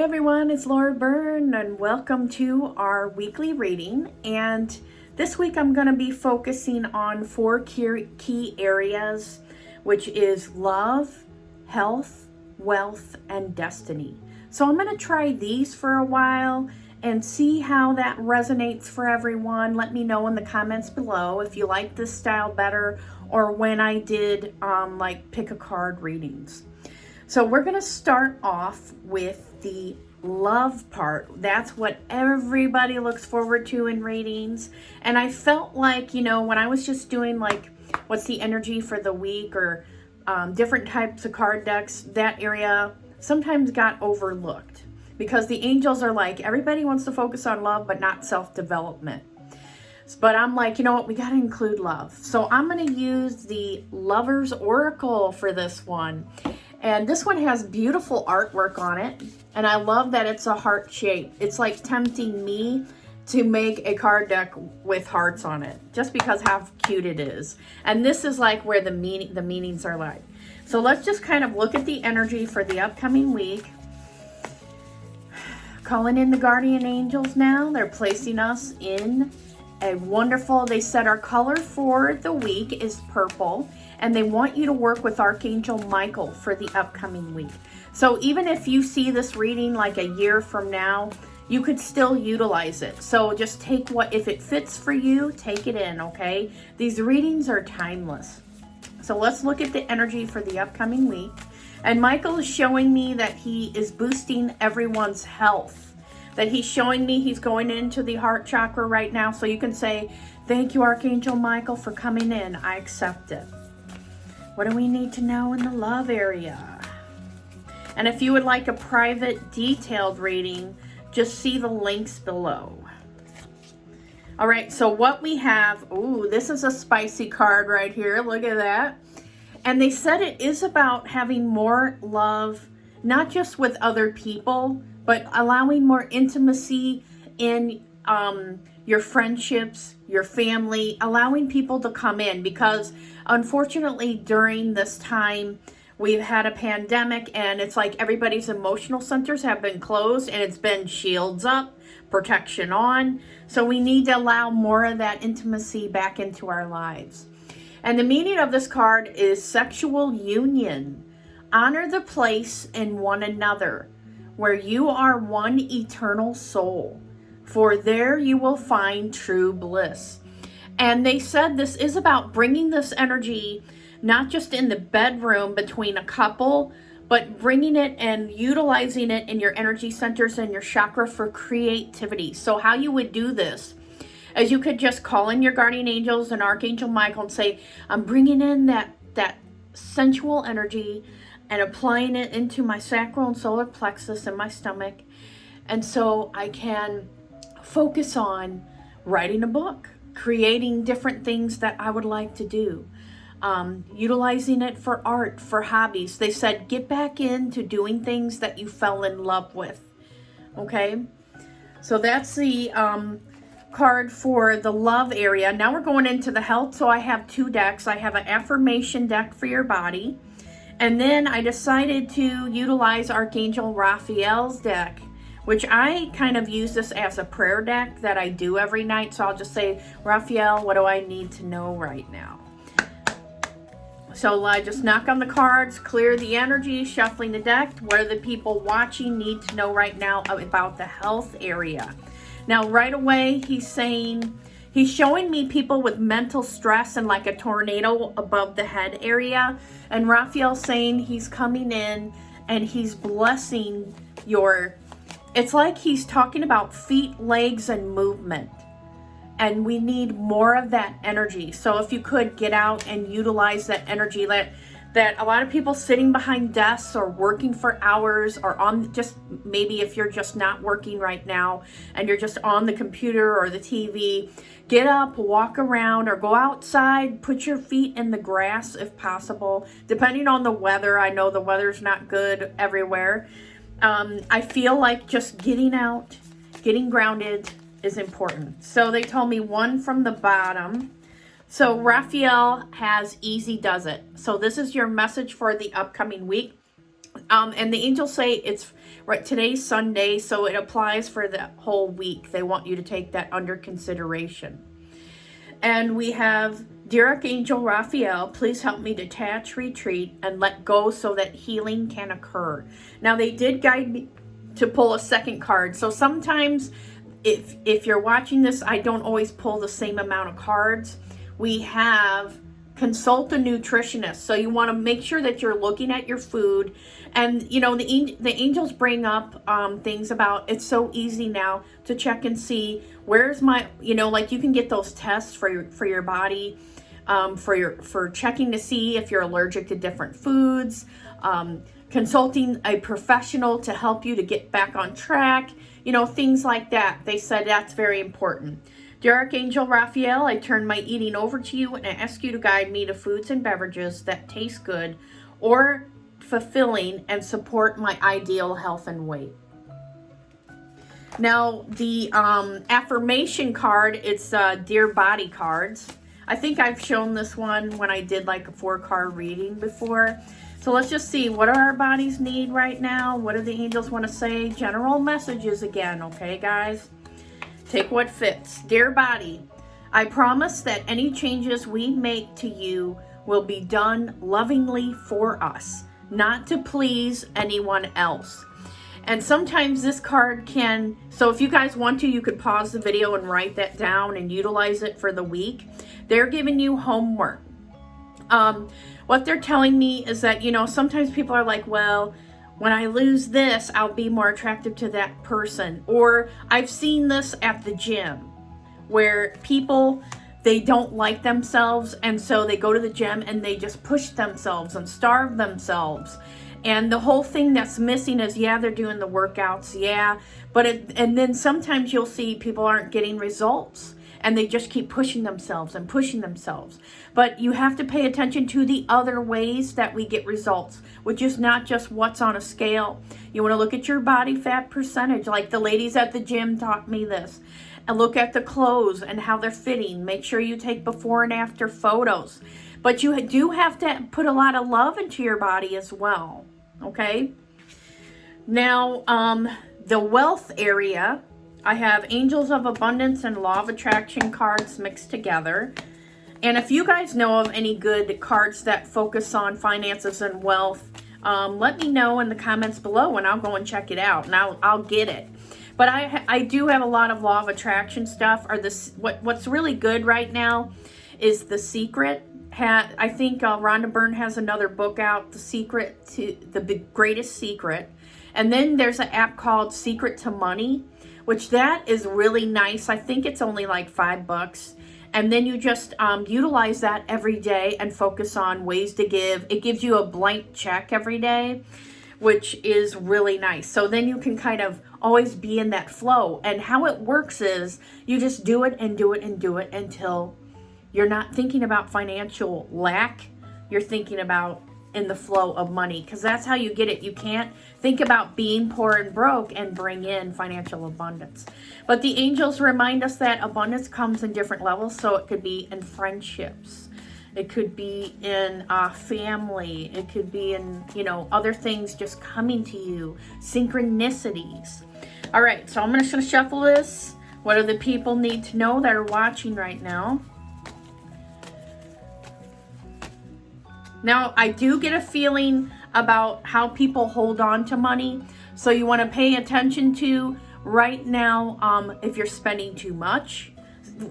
Hey everyone, it's Laura Byrne and welcome to our weekly reading. And this week I'm going to be focusing on four key areas, which is love, health, wealth, and destiny. So I'm going to try these for a while and see how that resonates for everyone. Let me know in the comments below if you like this style better or when I did like pick a card readings. So we're going to start off with the love part. That's what everybody looks forward to in readings. And I felt like, when I was just doing like, what's the energy for the week or different types of card decks, that area sometimes got overlooked because the angels are like, everybody wants to focus on love, but not self-development. But I'm like, you know what? We got to include love. So I'm going to use the Lover's Oracle for this one. And this one has beautiful artwork on it. And I love that it's a heart shape. It's like tempting me to make a card deck with hearts on it, just because how cute it is. And this is like where the meanings are like. So let's just kind of look at the energy for the upcoming week. Calling in the guardian angels now. They're placing us in a wonderful, they said our color for the week is purple, and they want you to work with Archangel Michael for the upcoming week. So even if you see this reading like a year from now, you could still utilize it. So just take if it fits for you, take it in, okay? These readings are timeless. So let's look at the energy for the upcoming week. And Michael is showing me that he is boosting everyone's health. That he's showing me he's going into the heart chakra right now. So you can say, thank you, Archangel Michael, for coming in. I accept it. What do we need to know in the love area? And if you would like a private, detailed reading, just see the links below. All right, so what we have, ooh, this is a spicy card right here. Look at that. And they said it is about having more love, not just with other people, but allowing more intimacy in your friendships, your family, allowing people to come in, because unfortunately during this time we've had a pandemic and it's like everybody's emotional centers have been closed and it's been shields up, protection on. So we need to allow more of that intimacy back into our lives. And the meaning of this card is sexual union. Honor the place in one another, where you are one eternal soul, for there you will find true bliss. And they said this is about bringing this energy, not just in the bedroom between a couple, but bringing it and utilizing it in your energy centers and your chakra for creativity. So how you would do this is you could just call in your guardian angels and Archangel Michael and say, I'm bringing in that sensual energy and applying it into my sacral and solar plexus in my stomach. And so I can focus on writing a book, creating different things that I would like to do, utilizing it for art, for hobbies. They said, get back into doing things that you fell in love with. Okay. So that's the card for the love area. Now we're going into the health. So I have two decks. I have an affirmation deck for your body. And then I decided to utilize Archangel Raphael's deck, which I kind of use this as a prayer deck that I do every night. So I'll just say, Raphael, what do I need to know right now? So I just knock on the cards, clear the energy, shuffling the deck. What do the people watching need to know right now about the health area? Now, right away, he's showing me people with mental stress and like a tornado above the head area. And Raphael's saying he's coming in and he's blessing it's like he's talking about feet, legs, and movement. And we need more of that energy. So if you could get out and utilize that energy, that a lot of people sitting behind desks or working for hours or on just maybe if you're just not working right now and you're just on the computer or the TV, get up, walk around, or go outside, put your feet in the grass if possible, depending on the weather. I know the weather's not good everywhere. I feel like just getting out, getting grounded is important. So they told me one from the bottom. So Raphael has easy does it. So this is your message for the upcoming week. And the angels say it's right, today's Sunday, so it applies for the whole week. They want you to take that under consideration. And we have, Dear Archangel Raphael, please help me detach, retreat, and let go so that healing can occur. Now, they did guide me to pull a second card. So sometimes if you're watching this, I don't always pull the same amount of cards. We have consult a nutritionist. So you want to make sure that you're looking at your food. And, you know, the angels bring up things about, it's so easy now to check and see where's my, you know, like you can get those tests for your body, for checking to see if you're allergic to different foods, consulting a professional to help you to get back on track, you know, things like that. They said that's very important. Dear Archangel Raphael, I turn my eating over to you and I ask you to guide me to foods and beverages that taste good or fulfilling and support my ideal health and weight. Now, the affirmation card, it's Dear Body cards. I think I've shown this one when I did like a 4-card reading before. So let's just see, what do our bodies need right now? What do the angels want to say? General messages again, okay, guys? Take what fits. Dear body, I promise that any changes we make to you will be done lovingly for us, not to please anyone else. And sometimes this card can, so if you guys want to, you could pause the video and write that down and utilize it for the week. They're giving you homework. What they're telling me is that, you know, sometimes people are like, well, when I lose this, I'll be more attractive to that person. Or I've seen this at the gym where people, they don't like themselves. And so they go to the gym and they just push themselves and starve themselves. And the whole thing that's missing is, yeah, they're doing the workouts. Yeah. And then sometimes you'll see people aren't getting results and they just keep pushing themselves and pushing themselves. But you have to pay attention to the other ways that we get results, which is not just what's on a scale. You want to look at your body fat percentage, like the ladies at the gym taught me this. And look at the clothes and how they're fitting. Make sure you take before and after photos. But you do have to put a lot of love into your body as well, okay? Now, the wealth area, I have Angels of Abundance and Law of Attraction cards mixed together. And if you guys know of any good cards that focus on finances and wealth, let me know in the comments below and I'll go and check it out and I'll get it. But I do have a lot of Law of Attraction stuff. What's really good right now is The Secret. I think Rhonda Byrne has another book out, The Greatest Secret. And then there's an app called Secret to Money, which that is really nice. I think it's only like $5. And then you just utilize that every day and focus on ways to give. It gives you a blank check every day, which is really nice. So then you can kind of always be in that flow. And how it works is you just do it and do it and do it until you're not thinking about financial lack. You're thinking about in the flow of money, because that's how you get it. You can't think about being poor and broke and bring in financial abundance. But the angels remind us that abundance comes in different levels. So it could be in friendships. It could be in family. It could be in, you know, other things just coming to you. Synchronicities. All right, so I'm just going to shuffle this. What do the people need to know that are watching right now? Now, I do get a feeling about how people hold on to money. So you want to pay attention to right now if you're spending too much.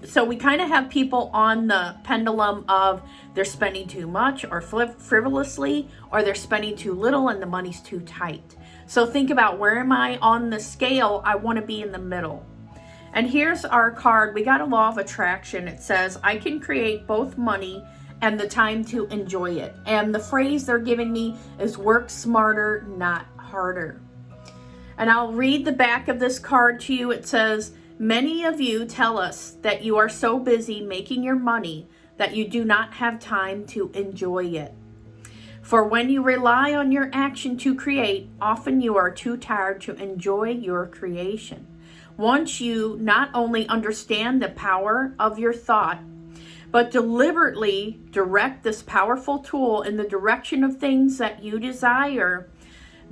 So we kind of have people on the pendulum of they're spending too much or frivolously, or they're spending too little and the money's too tight. So think about, where am I on the scale? I want to be in the middle. And here's our card. We got a Law of Attraction. It says, I can create both money and the time to enjoy it. And the phrase they're giving me is work smarter, not harder. And I'll read the back of this card to you. It says, many of you tell us that you are so busy making your money that you do not have time to enjoy it. For when you rely on your action to create, often you are too tired to enjoy your creation. Once you not only understand the power of your thought, but deliberately direct this powerful tool in the direction of things that you desire,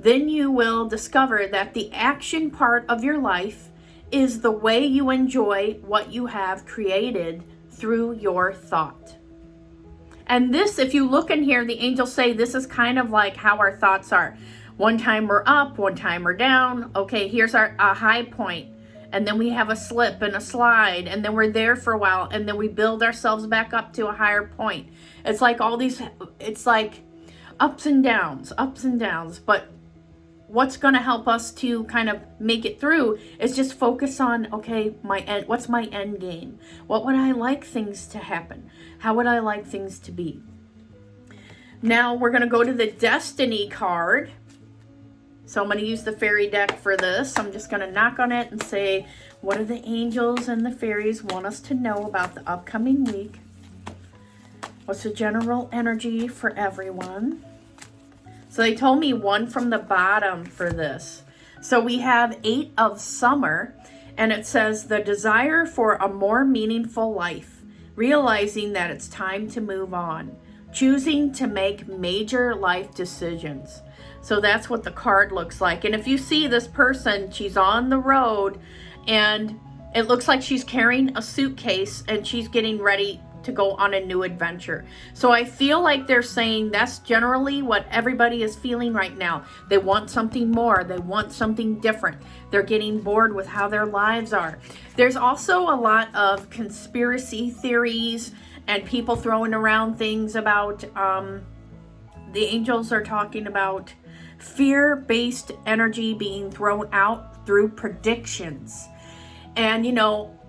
then you will discover that the action part of your life is the way you enjoy what you have created through your thought. And this, if you look in here, the angels say this is kind of like how our thoughts are. One time we're up, one time we're down. Okay, here's a high point. And then we have a slip and a slide, and then we're there for a while, and then we build ourselves back up to a higher point. It's like all these, it's like ups and downs. But what's going to help us to kind of make it through is just focus on, okay, what's my end game? What would I like things to happen? How would I like things to be? Now we're going to go to the Destiny card. So I'm going to use the fairy deck for this. I'm just going to knock on it and say, what do the angels and the fairies want us to know about the upcoming week? What's the general energy for everyone? So they told me one from the bottom for this. So we have 8 of Summer, and it says the desire for a more meaningful life, realizing that it's time to move on, choosing to make major life decisions. So that's what the card looks like. And if you see this person, she's on the road and it looks like she's carrying a suitcase and she's getting ready to go on a new adventure. So I feel like they're saying that's generally what everybody is feeling right now. They want something more. They want something different. They're getting bored with how their lives are. There's also a lot of conspiracy theories and people throwing around things about, the angels are talking about fear-based energy being thrown out through predictions. And,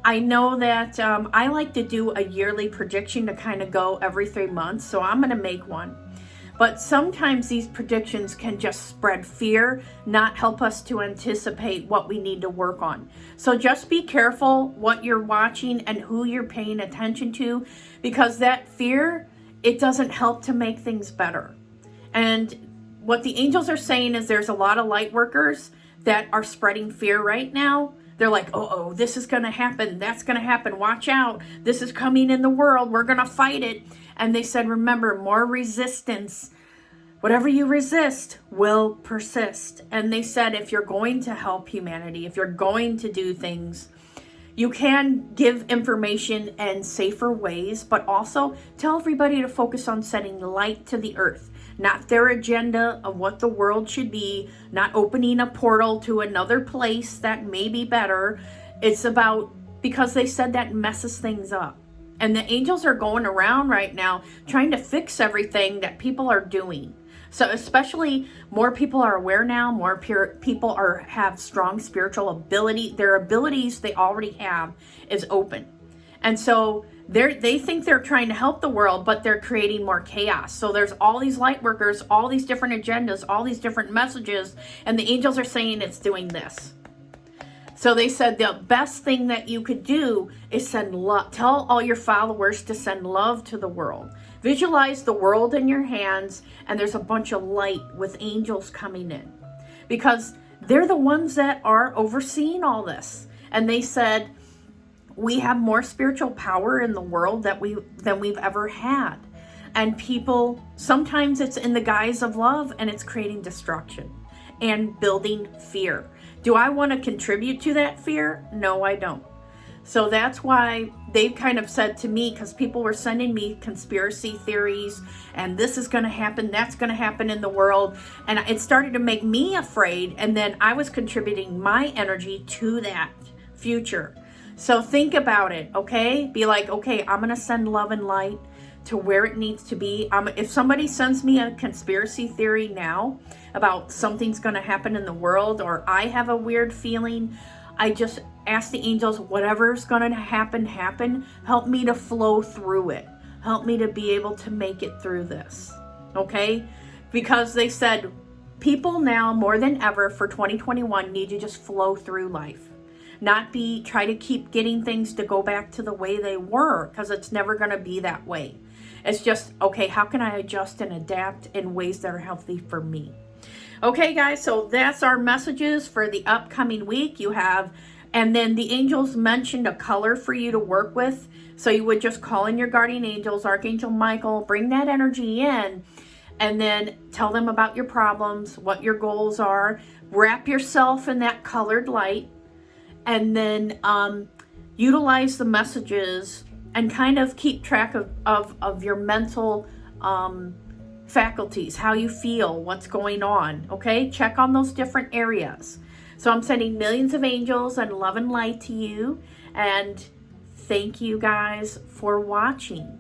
I know that I like to do a yearly prediction to kind of go every 3 months, so I'm going to make one. But sometimes these predictions can just spread fear, not help us to anticipate what we need to work on. So just be careful what you're watching and who you're paying attention to, because that fear, it doesn't help to make things better. And what the angels are saying is there's a lot of light workers that are spreading fear right now. They're like, oh, this is going to happen. That's going to happen. Watch out. This is coming in the world. We're going to fight it. And they said, remember, more resistance. Whatever you resist will persist. And they said, if you're going to help humanity, if you're going to do things, you can give information in safer ways, but also tell everybody to focus on setting light to the earth. Not their agenda of what the world should be, not opening a portal to another place that may be better. It's about, because they said that messes things up. And the angels are going around right now trying to fix everything that people are doing. So especially more people are aware now, more people have strong spiritual ability. Their abilities they already have is open. And so they think they're trying to help the world, but they're creating more chaos. So there's all these light workers, all these different agendas, all these different messages, and the angels are saying it's doing this. So they said the best thing that you could do is send love. Tell all your followers to send love to the world. Visualize the world in your hands, and there's a bunch of light with angels coming in, because they're the ones that are overseeing all this. And they said, we have more spiritual power in the world than we've ever had. And people, sometimes it's in the guise of love, and it's creating destruction and building fear. Do I want to contribute to that fear? No, I don't. So that's why they've kind of said to me, because people were sending me conspiracy theories and this is going to happen, that's going to happen in the world. And it started to make me afraid. And then I was contributing my energy to that future. So think about it, okay? Be like, okay, I'm going to send love and light to where it needs to be. If somebody sends me a conspiracy theory now about something's going to happen in the world, or I have a weird feeling, I just ask the angels, whatever's going to happen. Help me to flow through it. Help me to be able to make it through this, okay? Because they said people now more than ever for 2021 need to just flow through life. Not try to keep getting things to go back to the way they were, because it's never going to be that way. It's just, okay, how can I adjust and adapt in ways that are healthy for me? Okay, guys, so that's our messages for the upcoming week. And then the angels mentioned a color for you to work with. So you would just call in your guardian angels, Archangel Michael, bring that energy in. and then tell them about your problems, what your goals are. Wrap yourself in that colored light, and then utilize the messages and kind of keep track of your mental faculties, how you feel, what's going on, okay? Check on those different areas. So I'm sending millions of angels and love and light to you, and thank you guys for watching.